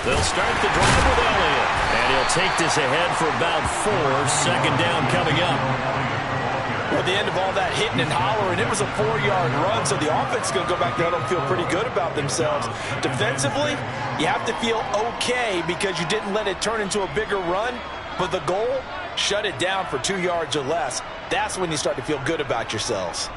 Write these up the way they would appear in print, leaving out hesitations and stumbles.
They'll start the drive with Elliott. And he'll take this ahead for about 4. Second down coming up. Well, at the end of all that hitting and hollering, it was a 4-yard run, so the offense is going to go back there and feel pretty good about themselves. Defensively, you have to feel okay because you didn't let it turn into a bigger run, but the goal, shut it down for 2 yards or less. That's when you start to feel good about yourselves.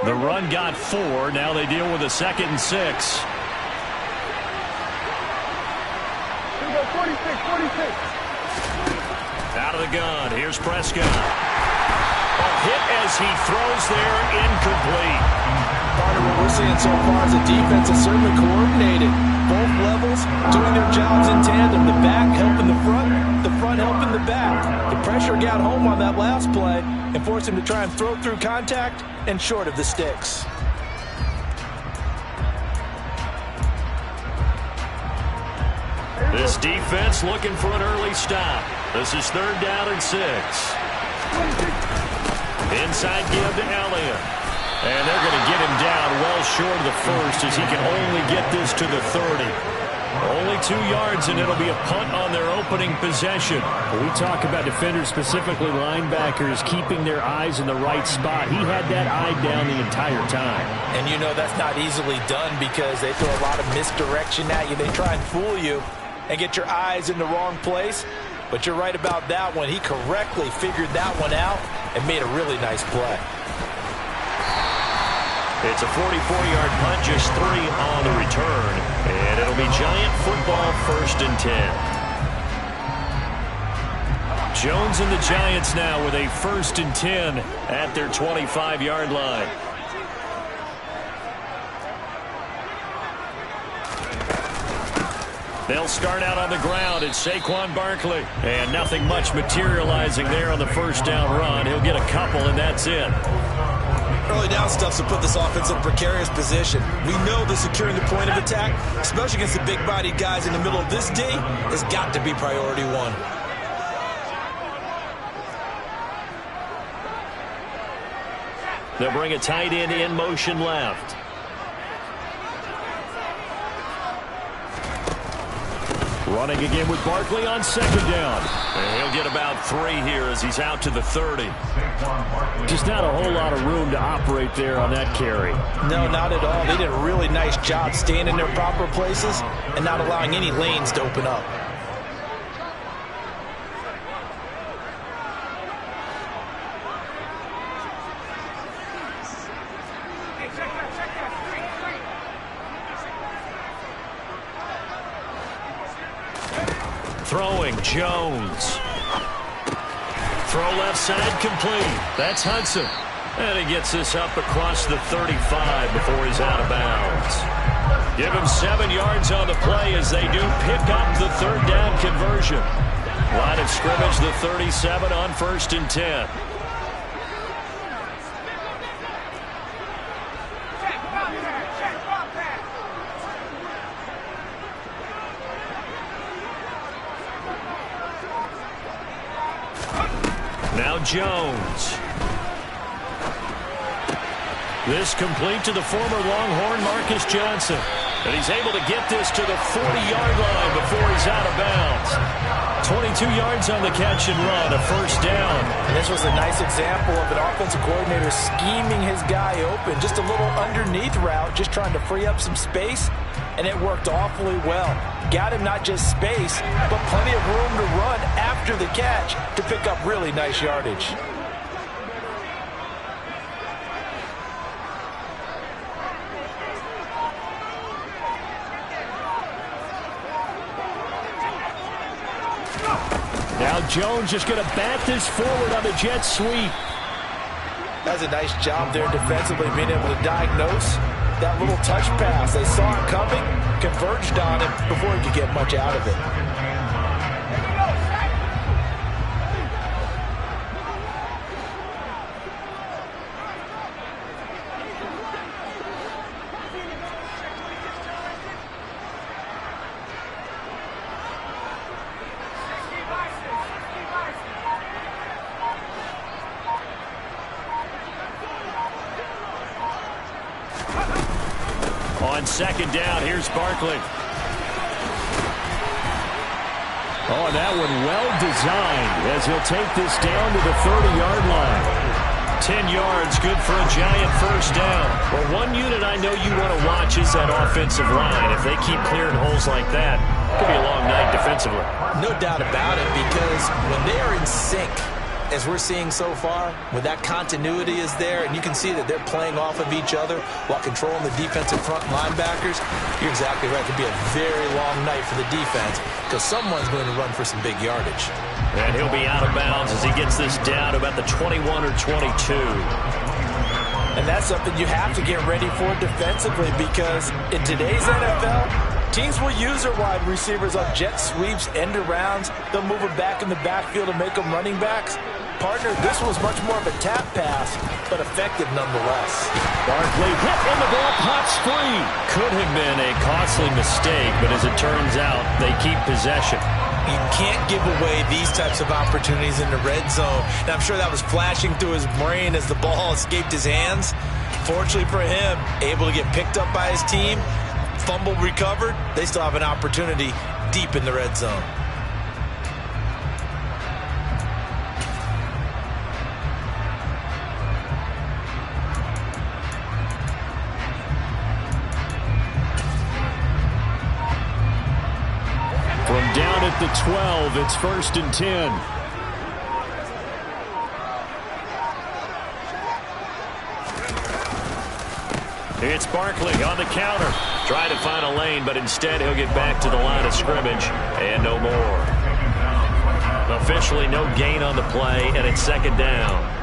The run got 4. Now they deal with a 2nd and 6. Out of the gun. Here's Prescott. A hit as he throws there, incomplete. Partner, what we're seeing so far is the defense is certainly coordinated. Both levels doing their jobs in tandem. The back helping the front helping the back. The pressure got home on that last play and forced him to try and throw through contact and short of the sticks. This defense looking for an early stop. This is 3rd down and 6. Inside give to Elliott. And they're going to get him down well short of the first as he can only get this to the 30. Only 2 yards, and it'll be a punt on their opening possession. When we talk about defenders, specifically linebackers, keeping their eyes in the right spot. He had that eye down the entire time. And you know that's not easily done because they throw a lot of misdirection at you. They try and fool you and get your eyes in the wrong place. But you're right about that one. He correctly figured that one out and made a really nice play. It's a 44-yard punt, just 3 on the return. And it'll be Giant football, 1st and 10. Jones and the Giants now with a 1st and 10 at their 25-yard line. They'll start out on the ground. It's Saquon Barkley. And nothing much materializing there on the 1st down run. He'll get a couple, and that's it. Early down stuff to put this offense in a precarious position. We know that securing the point of attack, especially against the big-bodied guys in the middle of this D, has got to be priority 1. They'll bring a tight end in motion left. Running again with Barkley on 2nd down. And he'll get about 3 here as he's out to the 30. Just not a whole lot of room to operate there on that carry. No, not at all. They did a really nice job staying in their proper places and not allowing any lanes to open up. Throwing, Jones. Throw left side complete. That's Hudson. And he gets this up across the 35 before he's out of bounds. Give him 7 yards on the play as they do pick up the 3rd down conversion. Line of scrimmage, the 37 on 1st and 10. Now Jones. This complete to the former Longhorn Marcus Johnson. And he's able to get this to the 40-yard line before he's out of bounds. 22 yards on the catch and run, a 1st down. And this was a nice example of an offensive coordinator scheming his guy open. Just a little underneath route, just trying to free up some space, and it worked awfully well. Got him not just space, but plenty of room to run after the catch to pick up really nice yardage. Now Jones just going to bat this forward on the jet sweep. Does a nice job there defensively, being able to diagnose that little touch pass. They saw it coming, converged on him before he could get much out of it. On second down, here's Barkley. Oh, that one well designed as he'll take this down to the 30-yard line. 10 yards, good for a giant first down. Well, one unit I know you want to watch is that offensive line. If they keep clearing holes like that, it could be a long night defensively. No doubt about it, because when they are in sync, as we're seeing so far, when that continuity is there, and you can see that they're playing off of each other while controlling the defensive front linebackers, you're exactly right. It could be a very long night for the defense because someone's going to run for some big yardage. And he'll be out of bounds as he gets this down to about the 21 or 22. And that's something you have to get ready for defensively, because in today's NFL, teams will use their wide receivers on jet sweeps, end arounds. They'll move them back in the backfield and make them running backs. Partner, this was much more of a tap pass, but effective nonetheless. Barkley hit and the ball pops free. Could have been a costly mistake, but as it turns out, they keep possession. You can't give away these types of opportunities in the red zone. And I'm sure that was flashing through his brain as the ball escaped his hands. Fortunately for him, able to get picked up by his team, fumble recovered. They still have an opportunity deep in the red zone. From down at the 12, it's 1st and 10. It's Barkley on the counter. Trying to find a lane, but instead he'll get back to the line of scrimmage and no more. Officially no gain on the play, and it's second down.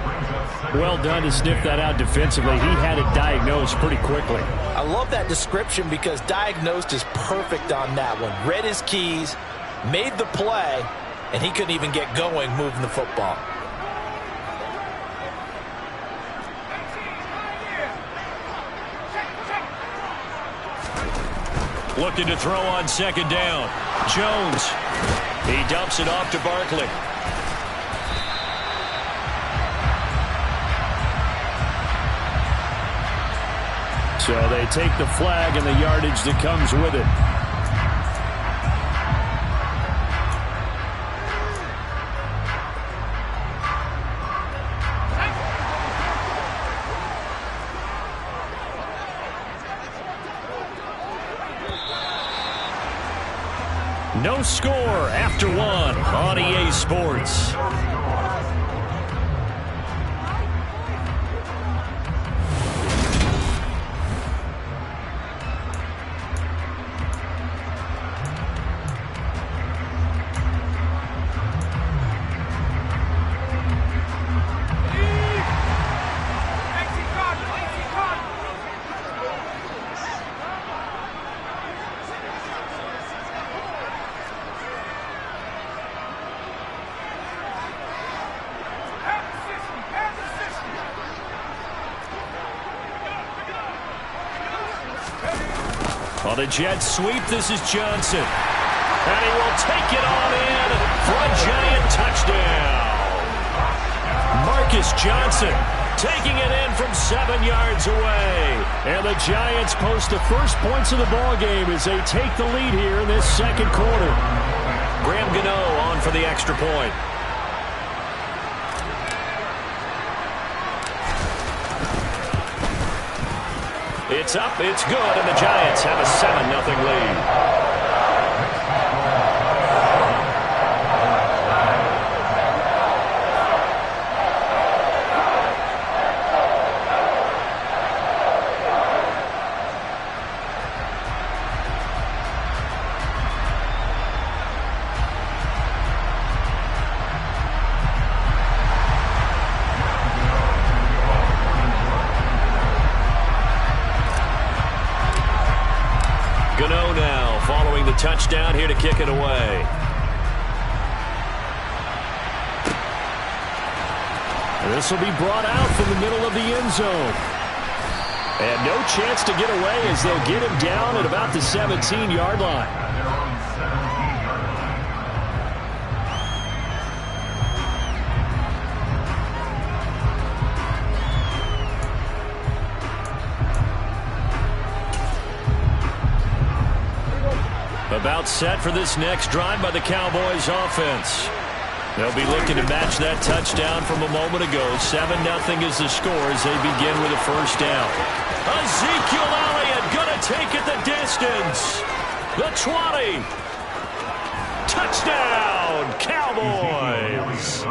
Well done to sniff that out defensively. He had it diagnosed pretty quickly. I love that description because diagnosed is perfect on that one. Read his keys, made the play, and he couldn't even get going moving the football. Looking to throw on second down. Jones. He dumps it off to Barkley. So they take the flag and the yardage that comes with it. No score after one on EA Sports. On the jet sweep, this is Johnson. And he will take it on in for a giant touchdown. Marcus Johnson taking it in from 7 yards away. And the Giants post the first points of the ball game as they take the lead here in this second quarter. Graham Gano on for the extra point. It's up, it's good, and the Giants have a 7-0 lead. Gano now following the touchdown here to kick it away. This will be brought out from the middle of the end zone. And no chance to get away as they'll get him down at about the 17-yard line. About set for this next drive by the Cowboys offense. They'll be looking to match that touchdown from a moment ago. 7-0 is the score as they begin with a first down. Ezekiel Elliott going to take it the distance. The 20. Touchdown, Cowboys.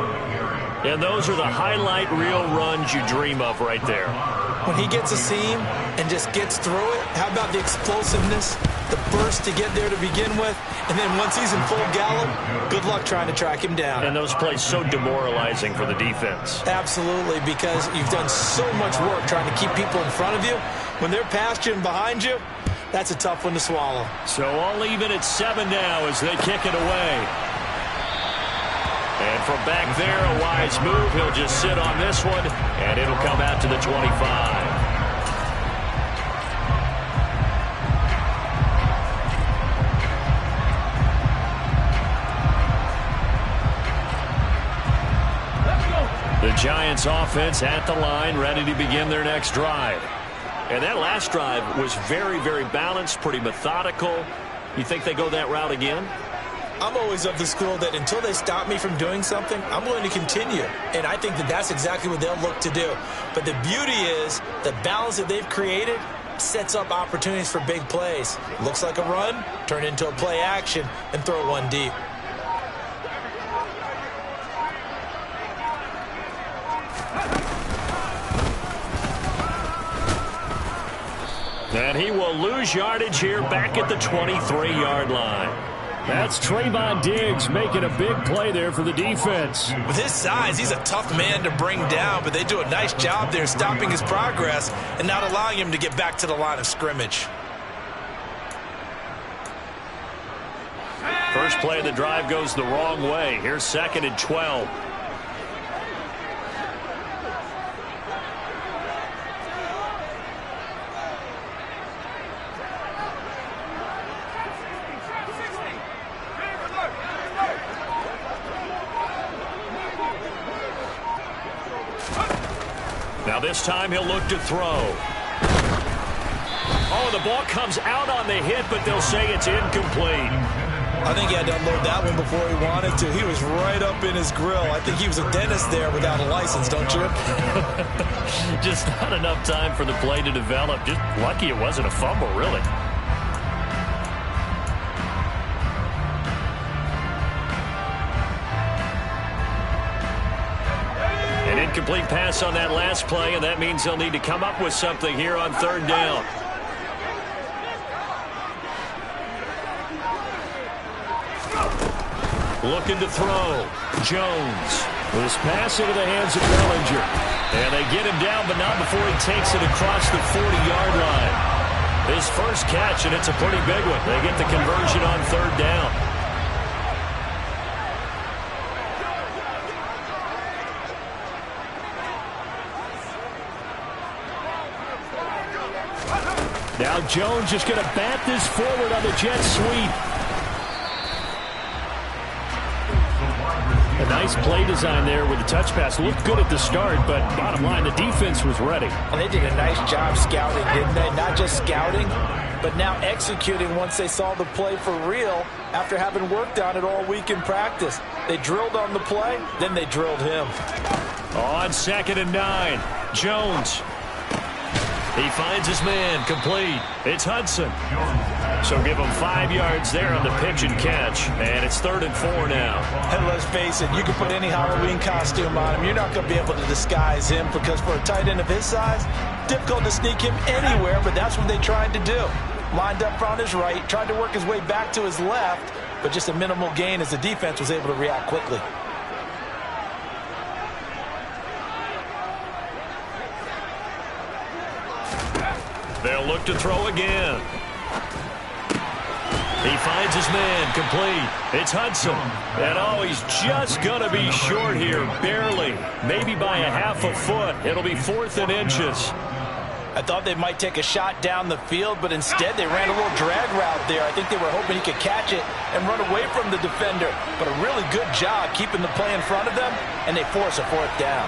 And those are the highlight reel runs you dream of right there. When he gets a seam and just gets through it, how about the explosiveness, the burst to get there to begin with, and then once he's in full gallop, good luck trying to track him down. And those plays so demoralizing for the defense. Absolutely, because you've done so much work trying to keep people in front of you. When they're past you and behind you, that's a tough one to swallow. So all even at 7 now as they kick it away. And from back there, a wise move. He'll just sit on this one, and it'll come out to the 25. The Giants offense at the line, ready to begin their next drive. And that last drive was very, very balanced, pretty methodical. You think they go that route again? I'm always of the school that until they stop me from doing something, I'm going to continue. And I think that that's exactly what they'll look to do. But the beauty is the balance that they've created sets up opportunities for big plays. Looks like a run, turn into a play action, and throw one deep. And he will lose yardage here back at the 23-yard line. That's Trayvon Diggs making a big play there for the defense. With his size, he's a tough man to bring down, but they do a nice job there stopping his progress and not allowing him to get back to the line of scrimmage. First play of the drive goes the wrong way. Here's 2nd and 12. Now this time he'll look to throw. Oh, the ball comes out on the hit, but they'll say it's incomplete. I think he had to unload that one before he wanted to. He was right up in his grill. I think he was a dentist there without a license, don't you? Just not enough time for the play to develop. Just lucky it wasn't a fumble, really. An incomplete pass on that last play, and that means they'll need to come up with something here on 3rd down. Looking to throw. Jones. This pass into the hands of Bellinger. And they get him down, but not before he takes it across the 40-yard line. His first catch, and it's a pretty big one. They get the conversion on 3rd down. Now Jones just going to bat this forward on the jet sweep. A nice play design there with the touch pass. Looked good at the start, but bottom line, the defense was ready. And they did a nice job scouting, didn't they? Not just scouting, but now executing once they saw the play for real after having worked on it all week in practice. They drilled on the play, then they drilled him. On 2nd and 9, Jones. He finds his man, complete. It's Hudson. So give him 5 yards there on the pitch and catch. And it's 3rd and 4 now. And let's face it, you can put any Halloween costume on him. You're not going to be able to disguise him because for a tight end of his size, difficult to sneak him anywhere, but that's what they tried to do. Lined up on his right, tried to work his way back to his left, but just a minimal gain as the defense was able to react quickly. They'll look to throw again. He finds his man, complete. It's Hudson. And oh, he's just going to be short here, barely. Maybe by a half a foot. It'll be 4th and inches. I thought they might take a shot down the field, but instead they ran a little drag route there. I think they were hoping he could catch it and run away from the defender. But a really good job keeping the play in front of them, and they force a 4th down.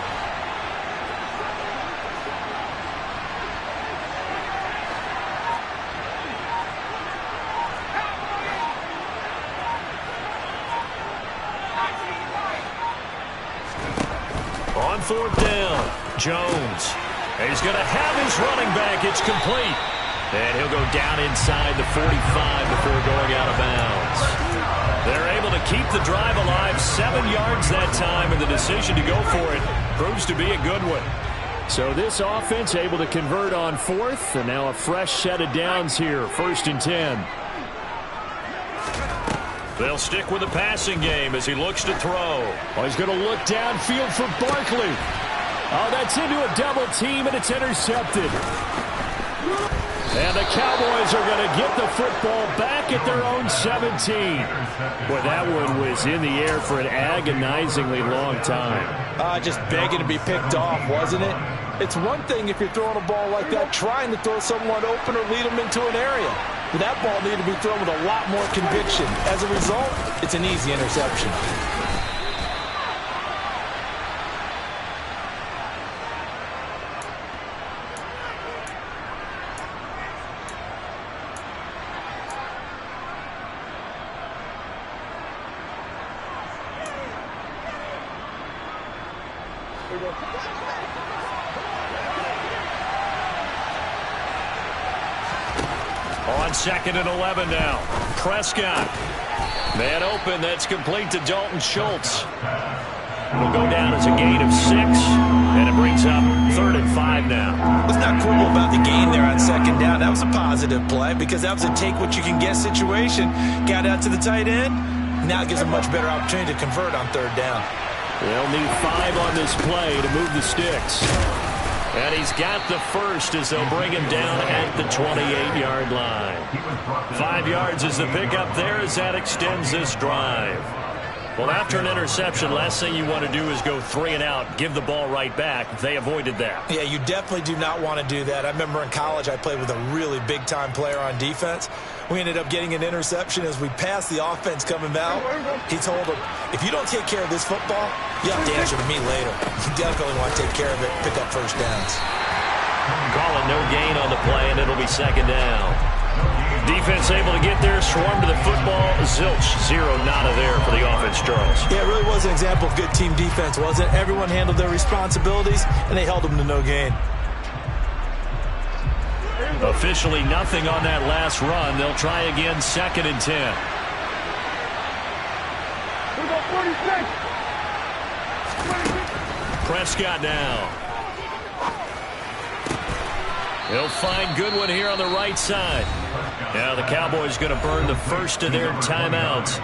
On fourth down, Jones. And he's going to have his running back. It's complete. And he'll go down inside the 45 before going out of bounds. They're able to keep the drive alive, 7 yards that time, and the decision to go for it proves to be a good one. So this offense able to convert on fourth, and now a fresh set of downs here, 1st and 10. They'll stick with the passing game as he looks to throw. Oh, he's going to look downfield for Barkley. Oh, that's into a double team, and it's intercepted. And the Cowboys are going to get the football back at their own 17. Boy, that one was in the air for an agonizingly long time. Just begging to be picked off, wasn't it? It's one thing if you're throwing a ball like that, trying to throw someone open or lead them into an area. But that ball needed to be thrown with a lot more conviction. As a result, it's an easy interception. On 2nd and 11 now. Prescott. Man open. That's complete to Dalton Schultz. Will go down as a gain of 6. And it brings up 3rd and 5 now. Let's not quibble about the gain there on 2nd down. That was a positive play because that was a take-what-you-can-get situation. Got out to the tight end. Now it gives a much better opportunity to convert on 3rd down. They'll need 5 on this play to move the sticks. And he's got the first as they'll bring him down at the 28-yard line. 5 yards is the pickup there as that extends this drive. Well, after an interception, last thing you want to do is go 3 and out, give the ball right back. They avoided that. Yeah, you definitely do not want to do that. I remember in college I played with a really big-time player on defense. We ended up getting an interception as we passed the offense coming out. He told him, if you don't take care of this football, you have to answer to me later. You definitely want to take care of it, pick up first downs. Call it no gain on the play, and it'll be 2nd down. Defense able to get there, swarm to the football. Zilch, 0 nada there for the offense, Charles. Yeah, it really was an example of good team defense, wasn't it? Everyone handled their responsibilities, and they held them to no gain. Officially nothing on that last run. They'll try again, 2nd and 10. Prescott now. He'll find Goodwin here on the right side. Now the Cowboys going to burn the first of their timeouts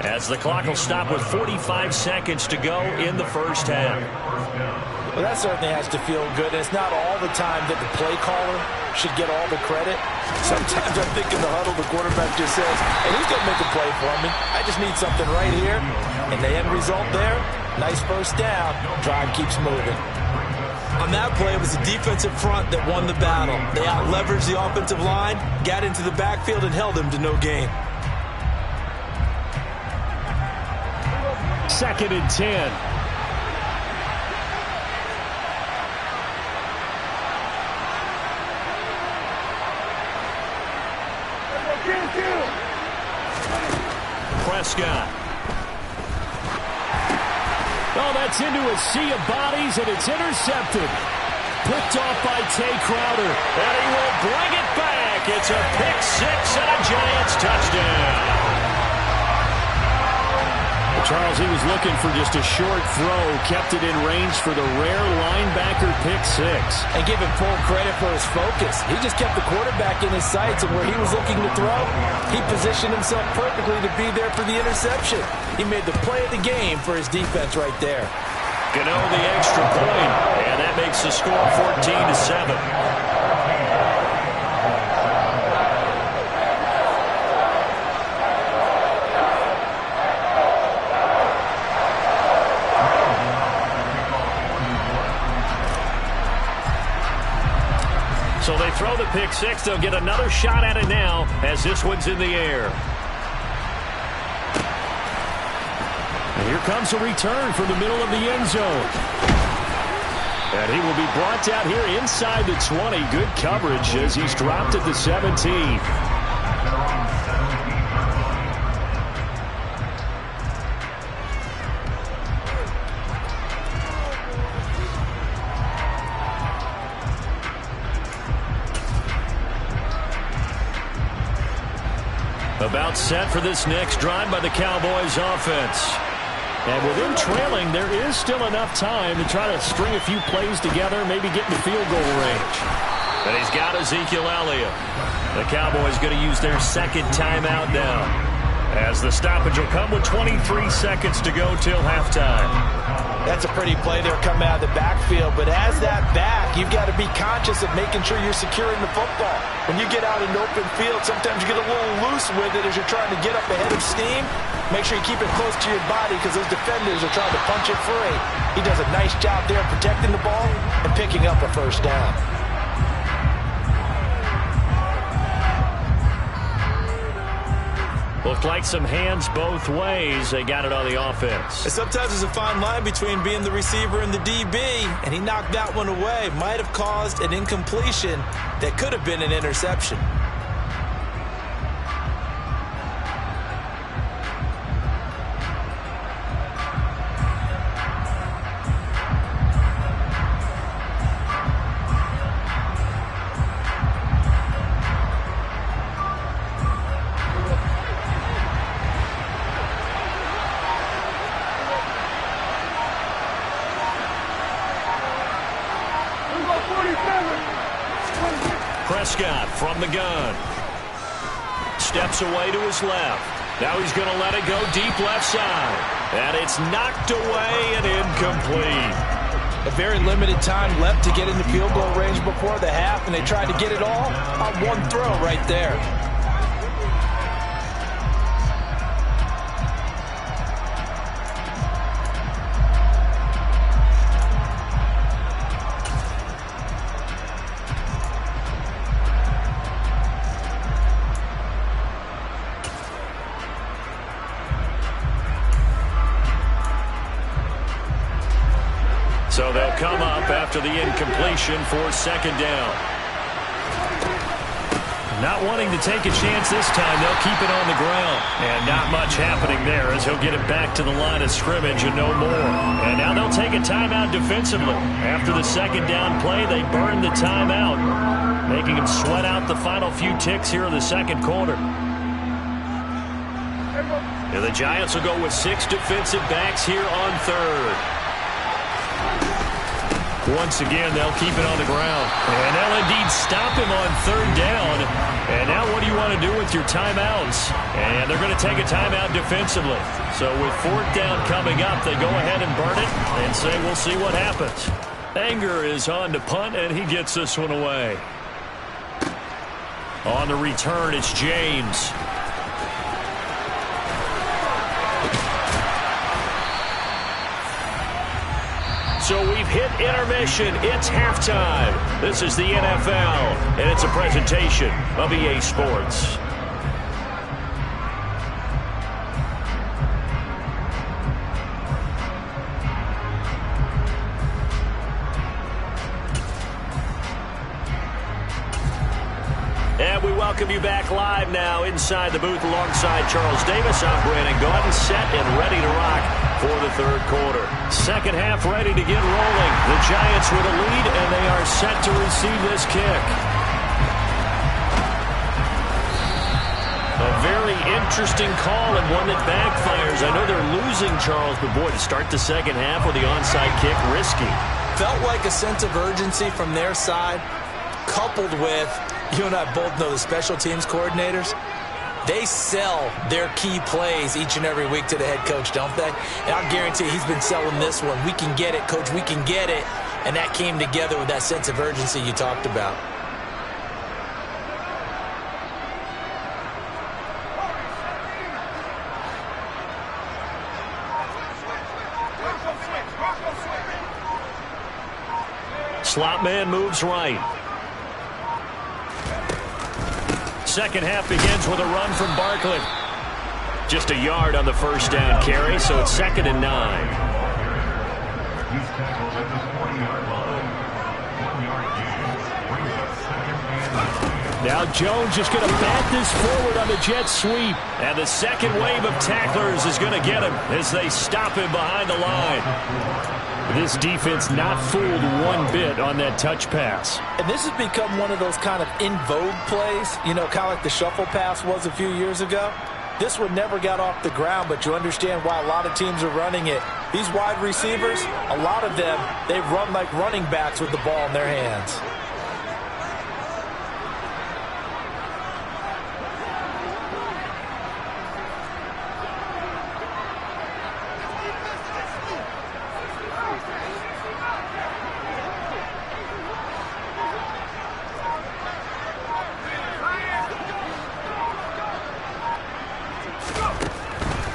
as the clock will stop with 45 seconds to go in the first half. Well, that certainly has to feel good. It's not all the time that the play caller should get all the credit. Sometimes I think in the huddle, the quarterback just says, hey, who's going to make a play for me? I just need something right here. And the end result there, nice first down. Drive keeps moving. On that play, it was the defensive front that won the battle. They out-leveraged the offensive line, got into the backfield, and held him to no gain. 2nd and 10. Prescott. Oh, that's into a sea of bodies, and it's intercepted. Picked off by Tay Crowder. And he will bring it back. It's a pick 6 and a Giants touchdown. Charles, he was looking for just a short throw, kept it in range for the rare linebacker pick 6. And give him full credit for his focus. He just kept the quarterback in his sights, and where he was looking to throw, he positioned himself perfectly to be there for the interception. He made the play of the game for his defense right there. Gano the extra point, and that makes the score 14-7. So they throw the pick 6. They'll get another shot at it now as this one's in the air. And here comes a return from the middle of the end zone. And he will be brought down here inside the 20. Good coverage as he's dropped at the 17. About set for this next drive by the Cowboys offense. And with him trailing, there is still enough time to try to string a few plays together, maybe get in the field goal range. And he's got Ezekiel Elliott. The Cowboys going to use their second timeout now, as the stoppage will come with 23 seconds to go till halftime. That's a pretty play there coming out of the backfield, but as that back, you've got to be conscious of making sure you're securing the football. When you get out in open field, sometimes you get a little loose with it as you're trying to get up ahead of steam. Make sure you keep it close to your body because those defenders are trying to punch it free. He does a nice job there protecting the ball and picking up a first down. Looked like some hands both ways. They got it on the offense. And sometimes there's a fine line between being the receiver and the DB, and he knocked that one away. Might have caused an incompletion that could have been an interception. Prescott from the gun. Steps away to his left. Now he's going to let it go deep left side. And it's knocked away and incomplete. A very limited time left to get in the field goal range before the half, and they tried to get it all on one throw right there. So they'll come up after the incompletion for second down. Not wanting to take a chance this time, they'll keep it on the ground. And not much happening there as he'll get it back to the line of scrimmage and no more. And now they'll take a timeout defensively. After the second down play, they burn the timeout, making him sweat out the final few ticks here in the second quarter. And the Giants will go with 6 defensive backs here on third. Once again, they'll keep it on the ground. And they'll indeed stop him on third down. And now what do you want to do with your timeouts? And they're going to take a timeout defensively. So with fourth down coming up, they go ahead and burn it and say we'll see what happens. Anger is on to punt, and he gets this one away. On the return, it's James. So we've hit intermission. It's halftime. This is the NFL, and it's a presentation of EA Sports. And we welcome you back live now inside the booth alongside Charles Davis. I'm Brandon Gaudin, set and ready to rock for the third quarter. Second half ready to get rolling. The Giants with a lead, and they are set to receive this kick. A very interesting call and one that backfires. I know they're losing, Charles, but boy, to start the second half with the onside kick, risky. Felt like a sense of urgency from their side, coupled with, you and I both know the special teams coordinators, they sell their key plays each and every week to the head coach, don't they? And I'll guarantee he's been selling this one. We can get it, coach, we can get it. And that came together with that sense of urgency you talked about. Slot man moves right. Second half begins with a run from Barkley. Just a yard on the first down carry, so it's 2nd and 9. Now Jones just going to bat this forward on the jet sweep. And the second wave of tacklers is going to get him as they stop him behind the line. This defense not fooled one bit on that touch pass. And this has become one of those kind of in vogue plays, you know, kind of like the shuffle pass was a few years ago. This one never got off the ground, but you understand why a lot of teams are running it. These wide receivers, a lot of them, they run like running backs with the ball in their hands.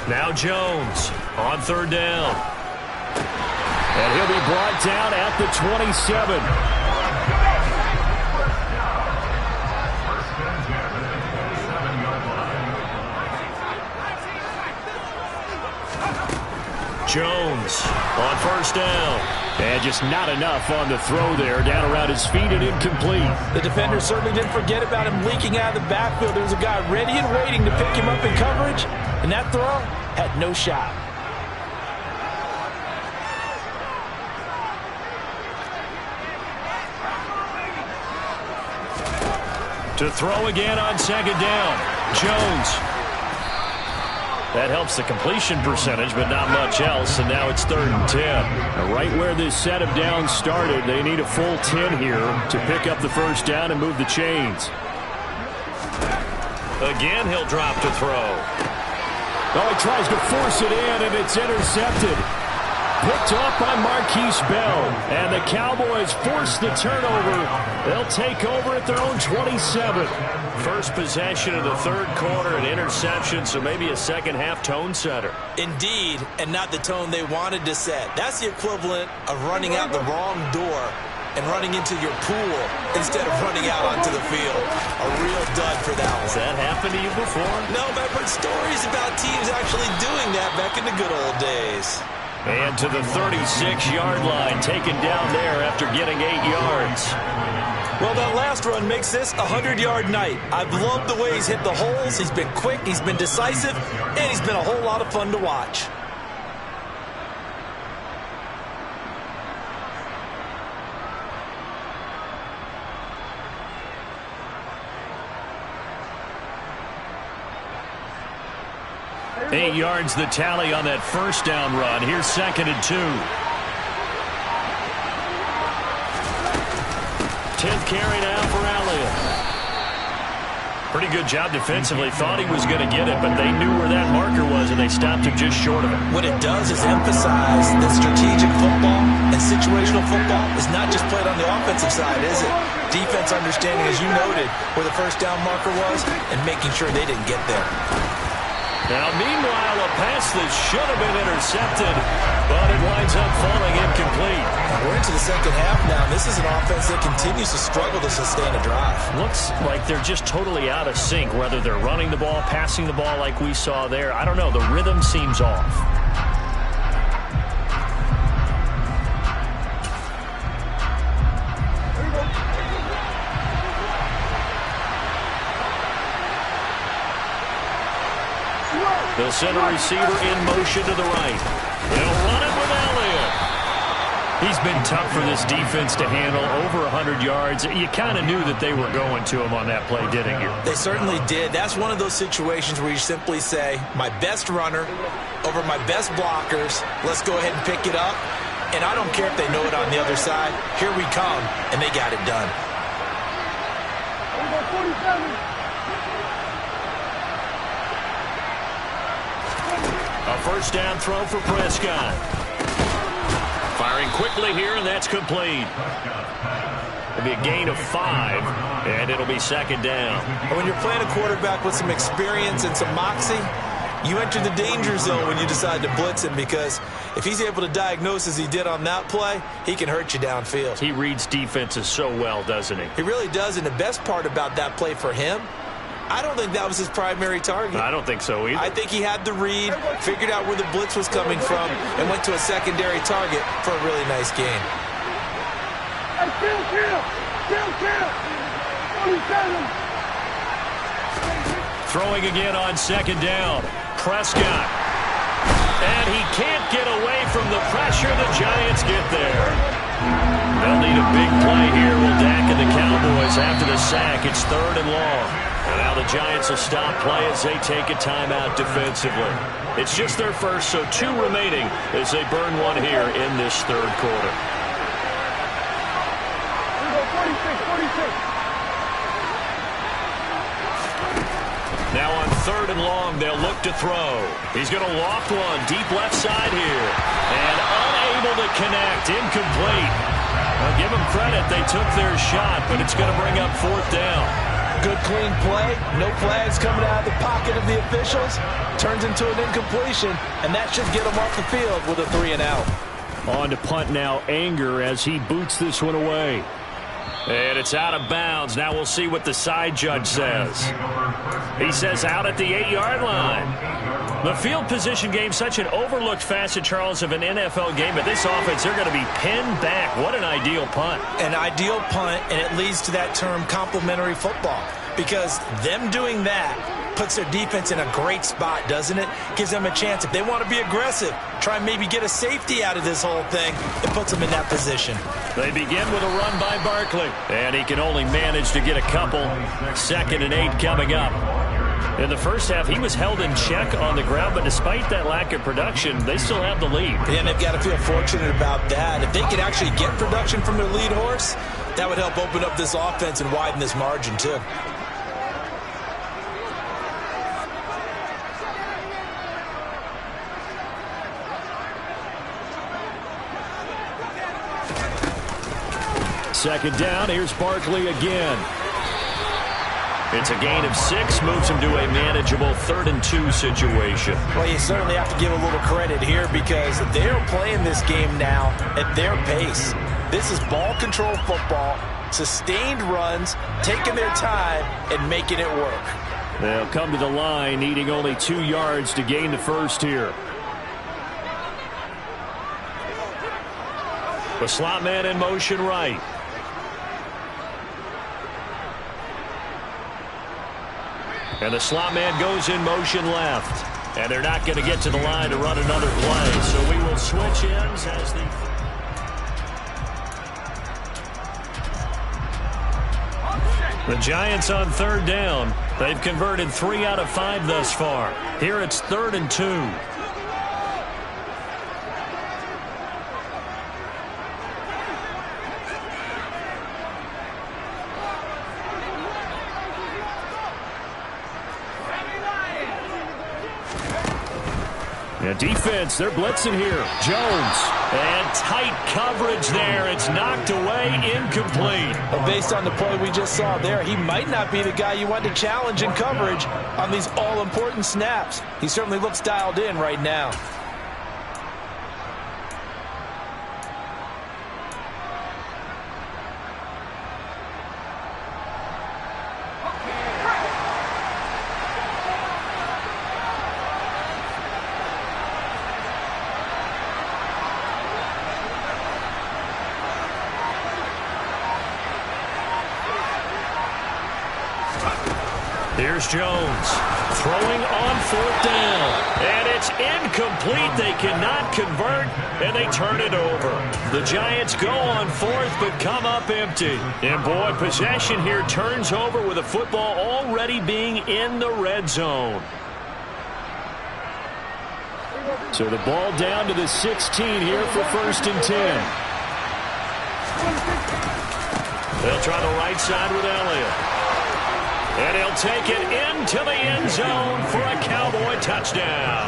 Now Jones on third down. And he'll be brought down at the 27. Jones on first down. And just not enough on the throw there. Down around his feet and incomplete. The defender certainly didn't forget about him leaking out of the backfield. There was a guy ready and waiting to pick him up in coverage. And that throw had no shot. To throw again on second down. Jones. That helps the completion percentage, but not much else, and now it's 3rd and 10. Now right where this set of downs started, they need a full 10 here to pick up the first down and move the chains. Again, he'll drop to throw. Oh, he tries to force it in, and it's intercepted. Picked off by Marquise Bell, and the Cowboys force the turnover. They'll take over at their own 27. First possession of the third quarter, an interception, so maybe a second-half tone setter. Indeed, and not the tone they wanted to set. That's the equivalent of running out the wrong door and running into your pool instead of running out onto the field. A real dud for that one. Has that happened to you before? No, but I've heard stories about teams actually doing that back in the good old days. And to the 36-yard line, taken down there after getting 8 yards. Well, that last run makes this a 100-yard night. I've loved the way he's hit the holes. He's been quick, he's been decisive, and he's been a whole lot of fun to watch. Eight yards the tally on that first down run. Here's 2nd and 2. 10th carry now for Elliott. Pretty good job defensively. Thought he was going to get it, but they knew where that marker was, and they stopped him just short of it. What it does is emphasize that strategic football and situational football is not just played on the offensive side, is it? Defense understanding, as you noted, where the first down marker was and making sure they didn't get there. Now, meanwhile, a pass that should have been intercepted, but it winds up falling incomplete. We're into the second half now. This is an offense that continues to struggle to sustain a drive. Looks like they're just totally out of sync, whether they're running the ball, passing the ball like we saw there. I don't know. The rhythm seems off. They'll send a receiver in motion to the right. They'll run it with Elliott. He's been tough for this defense to handle, over 100 yards. You kind of knew that they were going to him on that play, didn't you? They certainly did. That's one of those situations where you simply say, my best runner over my best blockers. Let's go ahead and pick it up. And I don't care if they know it on the other side. Here we come, and they got it done. A first down throw for Prescott. Firing quickly here, and that's complete. It'll be a gain of 5, and it'll be 2nd down. And when you're playing a quarterback with some experience and some moxie, you enter the danger zone when you decide to blitz him, because if he's able to diagnose as he did on that play, he can hurt you downfield. He reads defenses so well, doesn't he? He really does, and the best part about that play for him, I don't think that was his primary target. I don't think so either. I think he had the read, figured out where the blitz was coming from, and went to a secondary target for a really nice gain. Throwing again on 2nd down. Prescott. And he can't get away from the pressure. The Giants get there. They'll need a big play here. Will Dak and the Cowboys after the sack. It's 3rd and long. And now the Giants will stop play as they take a timeout defensively. It's just their first, so 2 remaining as they burn one here in this 3rd quarter. Now on 3rd and long, they'll look to throw. He's going to loft one deep left side here. And unable to connect. Incomplete. I'll give them credit. They took their shot, but it's going to bring up 4th down. Good clean play. No flags coming out of the pocket of the officials. Turns into an incompletion, and that should get them off the field with a 3 and out. On to punt now, Anger, as he boots this one away. And it's out of bounds. Now we'll see what the side judge says. He says out at the 8-yard line. The field position game, such an overlooked facet, Charles, of an NFL game. But this offense, they're going to be pinned back. What an ideal punt. An ideal punt, and it leads to that term complementary football. Because them doing that puts their defense in a great spot, doesn't it? Gives them a chance. If they want to be aggressive, try and maybe get a safety out of this whole thing, it puts them in that position. They begin with a run by Barkley. And he can only manage to get a couple. 2nd and 8 coming up. In the first half, he was held in check on the ground, but despite that lack of production, they still have the lead. And they've got to feel fortunate about that. If they could actually get production from their lead horse, that would help open up this offense and widen this margin, too. Second down, here's Barkley again. It's a gain of 6, moves him to a manageable 3rd and 2 situation. Well, you certainly have to give a little credit here because they're playing this game now at their pace. This is ball control football, sustained runs, taking their time, and making it work. They'll come to the line, needing only 2 yards to gain the first here. The slot man in motion right. And the slot man goes in motion left. And they're not going to get to the line to run another play. So we will switch ends as the Giants on 3rd down. They've converted 3 out of 5 thus far. Here it's 3rd and 2. Defense, they're blitzing here. Jones. And tight coverage there. It's knocked away, incomplete. Well, based on the play we just saw there, he might not be the guy you want to challenge in coverage on these all-important snaps. He certainly looks dialed in right now. Here's Jones throwing on 4th down. And it's incomplete. They cannot convert, and they turn it over. The Giants go on 4th, but come up empty. And, boy, possession here turns over with the football already being in the red zone. So the ball down to the 16 here for 1st and 10. They'll try the right side with Elliott. And he'll take it into the end zone for a Cowboy touchdown.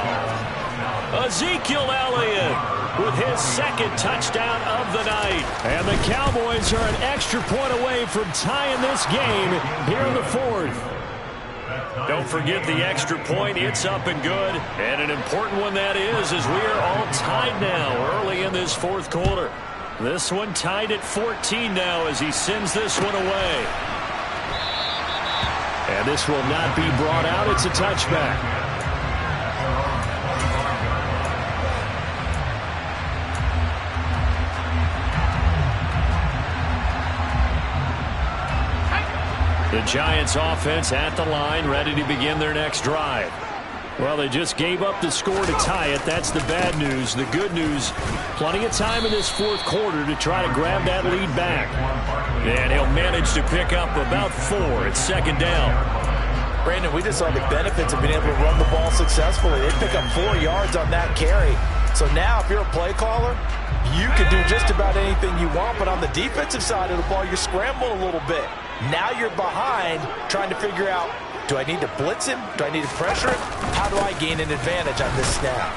Ezekiel Elliott with his 2nd touchdown of the night. And the Cowboys are an extra point away from tying this game here in the 4th. Don't forget the extra point. It's up and good. And an important one that is, as we are all tied now early in this 4th quarter. This one tied at 14 now as he sends this one away. And this will not be brought out. It's a touchback. The Giants offense at the line, ready to begin their next drive. Well, they just gave up the score to tie it. That's the bad news. The good news, plenty of time in this fourth quarter to try to grab that lead back. And he'll manage to pick up about 4. It's second down. Brandon, we just saw the benefits of being able to run the ball successfully. They pick up 4 yards on that carry. So now if you're a play caller, you can do just about anything you want. But on the defensive side of the ball, you're scrambling a little bit. Now you're behind trying to figure out, do I need to blitz him? Do I need to pressure him? How do I gain an advantage on this snap?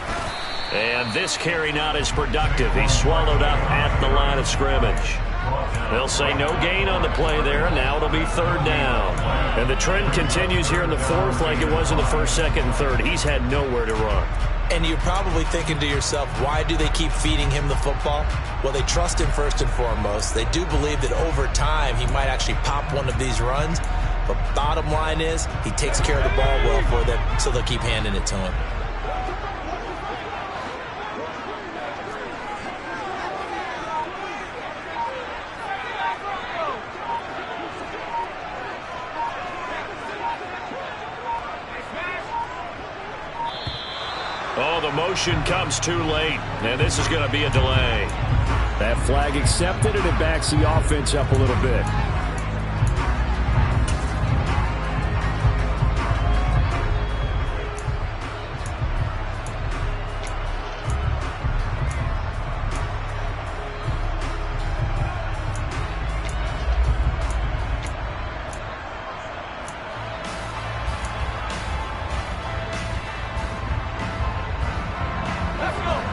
And this carry not as productive. He's swallowed up at the line of scrimmage. They'll say no gain on the play there, and now it'll be third down. And the trend continues here in the fourth like it was in the first, second, and third. He's had nowhere to run. And you're probably thinking to yourself, why do they keep feeding him the football? Well, they trust him first and foremost. They do believe that over time he might actually pop one of these runs. But bottom line is, he takes care of the ball well for them, so they'll keep handing it to him. Oh, the motion comes too late, and this is going to be a delay. That flag accepted, and it backs the offense up a little bit.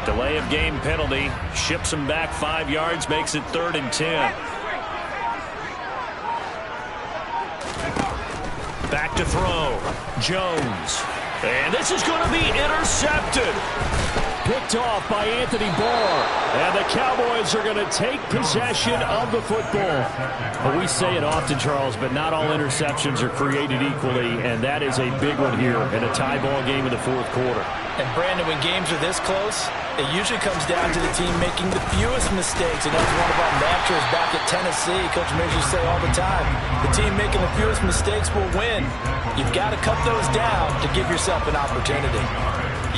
Delay of game penalty. Ships him back 5 yards, makes it 3rd and 10. Back to throw. Jones. And this is going to be intercepted. Picked off by Anthony Barr. And the Cowboys are going to take possession of the football. Well, we say it often, Charles, but not all interceptions are created equally, and that is a big one here in a tie ball game in the fourth quarter. And, Brandon, when games are this close, it usually comes down to the team making the fewest mistakes. And that's one of our mantras back at Tennessee. Coach Measures say all the time, the team making the fewest mistakes will win. You've got to cut those down to give yourself an opportunity.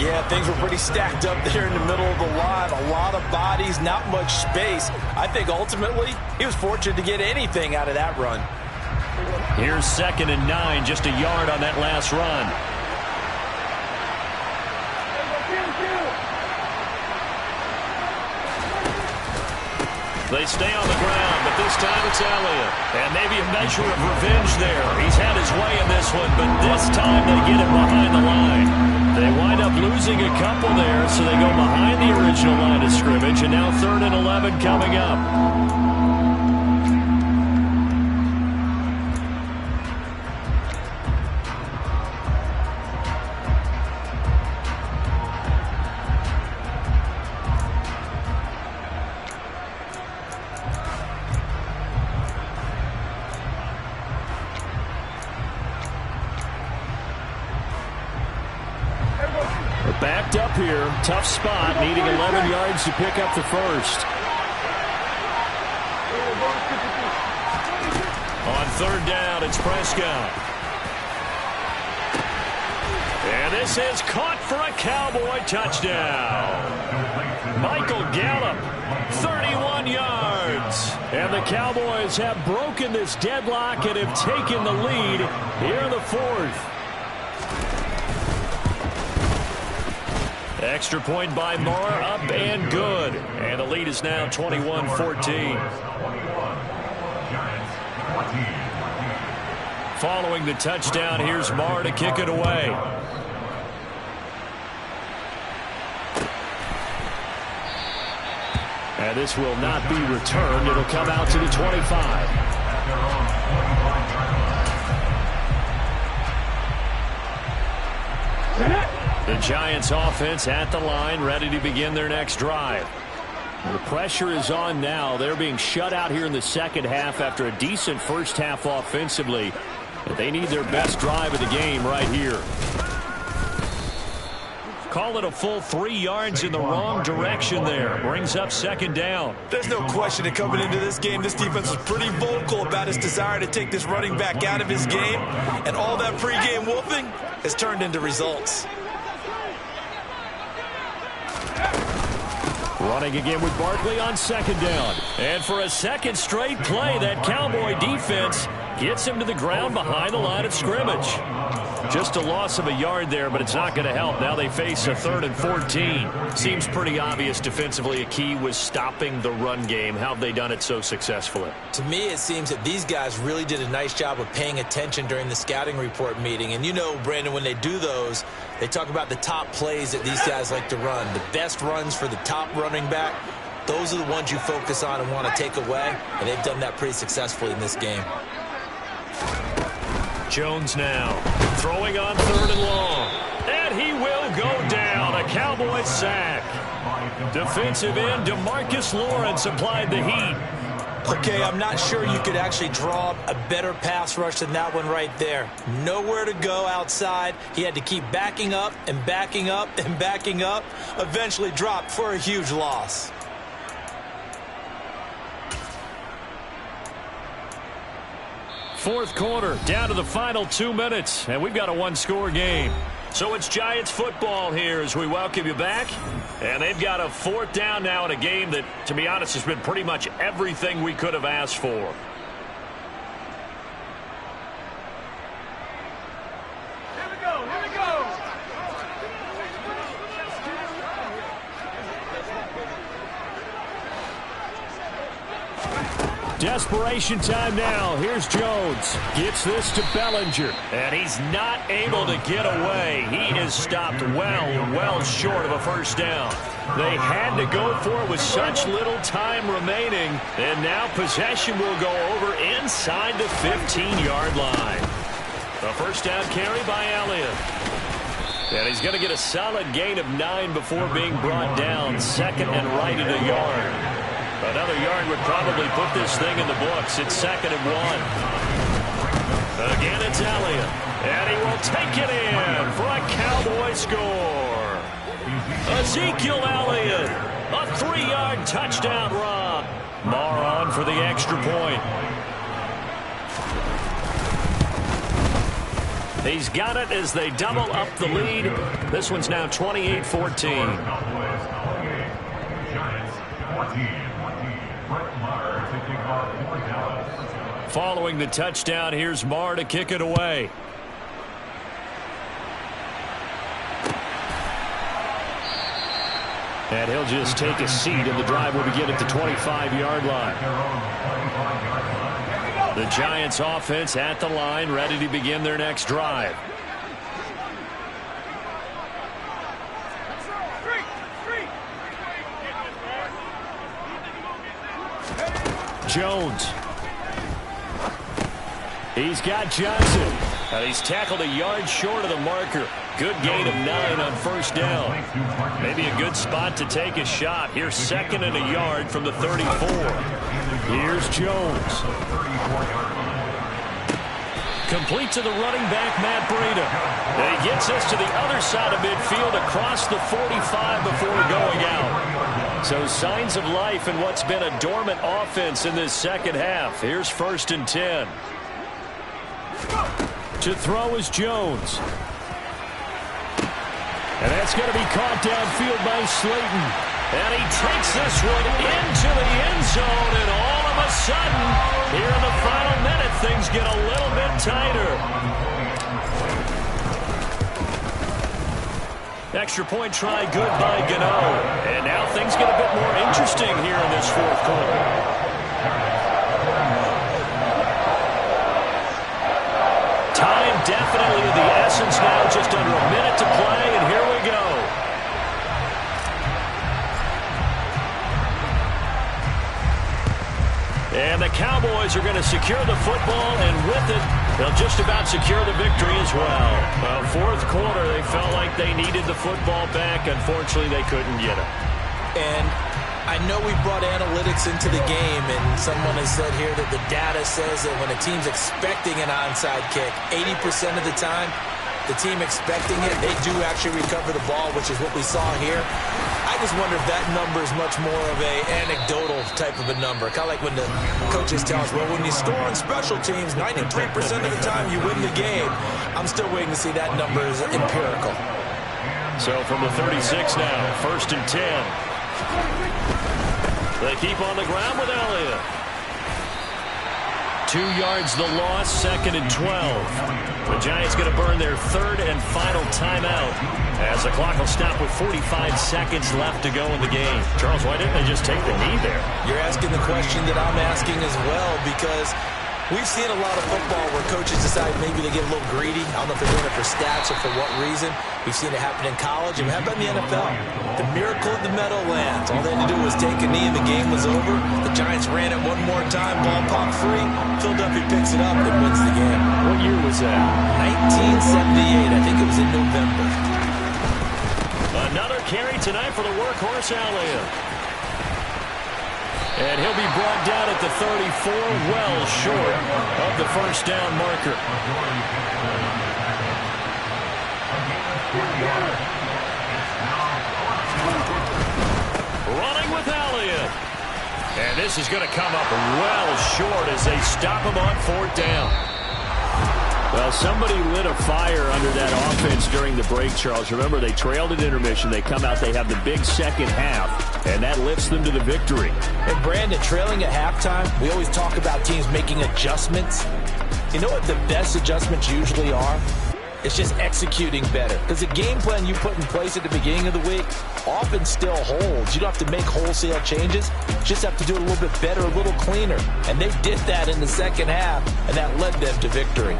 Yeah, things were pretty stacked up there in the middle of the line. A lot of bodies, not much space. I think ultimately he was fortunate to get anything out of that run. Here's 2nd and 9, just a yard on that last run. They stay on the ground, but this time it's Elliott. And maybe a measure of revenge there. He's had his way in this one, but this time they get it behind the line. They wind up losing a couple there, so they go behind the original line of scrimmage, and now 3rd and 11 coming up. Backed up here, tough spot, needing 11 yards to pick up the first. On 3rd down, it's Prescott. And this is caught for a Cowboy touchdown. Michael Gallup, 31 yards. And the Cowboys have broken this deadlock and have taken the lead here in the fourth. Extra point by Marr, up and good. And the lead is now 21-14. Following the touchdown, here's Marr to kick it away. And this will not be returned. It'll come out to the 25. The Giants offense at the line, ready to begin their next drive. The pressure is on now. They're being shut out here in the second half after a decent first half offensively. But they need their best drive of the game right here. Call it a full 3 yards in the wrong direction there. Brings up 2nd down. There's no question that coming into this game, this defense was pretty vocal about its desire to take this running back out of his game. And all that pregame wolfing has turned into results. Running again with Barkley on second down. And for a second straight play, that Cowboy defense gets him to the ground behind the line of scrimmage. Just a loss of a yard there, but it's not going to help. Now they face a 3rd and 14. Seems pretty obvious defensively a key was stopping the run game. How have they done it so successfully? To me, it seems that these guys really did a nice job of paying attention during the scouting report meeting. And you know, Brandon, when they do those, they talk about the top plays that these guys like to run. The best runs for the top running back, those are the ones you focus on and want to take away. And they've done that pretty successfully in this game. Jones now throwing on 3rd and long. And he will go down. A Cowboy sack. Defensive end DeMarcus Lawrence applied the heat. Okay, I'm not sure you could actually draw a better pass rush than that one right there. Nowhere to go outside. He had to keep backing up and backing up and backing up. Eventually dropped for a huge loss. Fourth quarter, down to the final 2 minutes, and we've got a one-score game. So it's Giants football here as we welcome you back. And they've got a 4th down now in a game that, to be honest, has been pretty much everything we could have asked for. Desperation time now. Here's Jones. Gets this to Bellinger. And he's not able to get away. He is stopped well short of a first down. They had to go for it with such little time remaining. And now possession will go over inside the 15-yard line. A first down carry by Elliott. And he's going to get a solid gain of 9 before being brought down. 2nd and right at a yard. Another yard would probably put this thing in the books. It's 2nd and 1. Again, it's Elliott. And he will take it in for a Cowboy score. Ezekiel Elliott. A 3-yard touchdown run. Marr on for the extra point. He's got it as they double up the lead. This one's now 28-14. Following the touchdown, here's Marr to kick it away. And he'll just take a seat, and the drive will begin at the 25-yard line. The Giants offense at the line, ready to begin their next drive. Jones. He's got Johnson. And he's tackled a yard short of the marker. Good gain of 9 on first down. Maybe a good spot to take a shot. Here's 2nd and a yard from the 34. Here's Jones. Complete to the running back, Matt Breida. And he gets us to the other side of midfield across the 45 before going out. So signs of life in what's been a dormant offense in this second half. Here's 1st and 10. To throw is Jones. And that's going to be caught downfield by Slayton. And he takes this one into the end zone, and all of a sudden, here in the final minute, things get a little bit tighter. Extra point try good by Gano. And now things get a bit more interesting here in this fourth quarter. Time definitely of the essence now, just under a minute to play, and here we go. And the Cowboys are going to secure the football, and with it, they'll just about secure the victory as well. Well, fourth quarter, they felt like they needed the football back. Unfortunately, they couldn't get it. And I know we brought analytics into the game, and someone has said here that the data says that when a team's expecting an onside kick, 80% of the time, the team expecting it, they do actually recover the ball, which is what we saw here. I just wonder if that number is much more of a anecdotal type of a number. Kind of like when the coaches tell us, well, when you score on special teams, 93% of the time you win the game. I'm still waiting to see that number is empirical. So from the 36 now, 1st and 10. They keep on the ground with Elliott. 2 yards the loss, 2nd and 12. The Giants going to burn their 3rd and final timeout as the clock will stop with 45 seconds left to go in the game. Charles, why didn't they just take the knee there? You're asking the question that I'm asking as well, because we've seen a lot of football where coaches decide maybe they get a little greedy. I don't know if they're doing it for stats or for what reason. We've seen it happen in college, and it happened in the NFL. The miracle of the Meadowlands. All they had to do was take a knee, and the game was over. The Giants ran it one more time. Ball popped free. Philadelphia picks it up and wins the game. What year was that? 1978. I think it was in November. Another carry tonight for the workhorse Elliott. And he'll be brought down at the 34, well short of the first down marker. Running with Elliott. And this is going to come up well short as they stop him on 4th down. Well, somebody lit a fire under that offense during the break, Charles. Remember, they trailed at intermission. They come out, they have the big second half, and that lifts them to the victory. And Brandon, trailing at halftime, we always talk about teams making adjustments. You know what the best adjustments usually are? It's just executing better. Because the game plan you put in place at the beginning of the week often still holds. You don't have to make wholesale changes. You just have to do it a little bit better, a little cleaner. And they did that in the second half, and that led them to victory.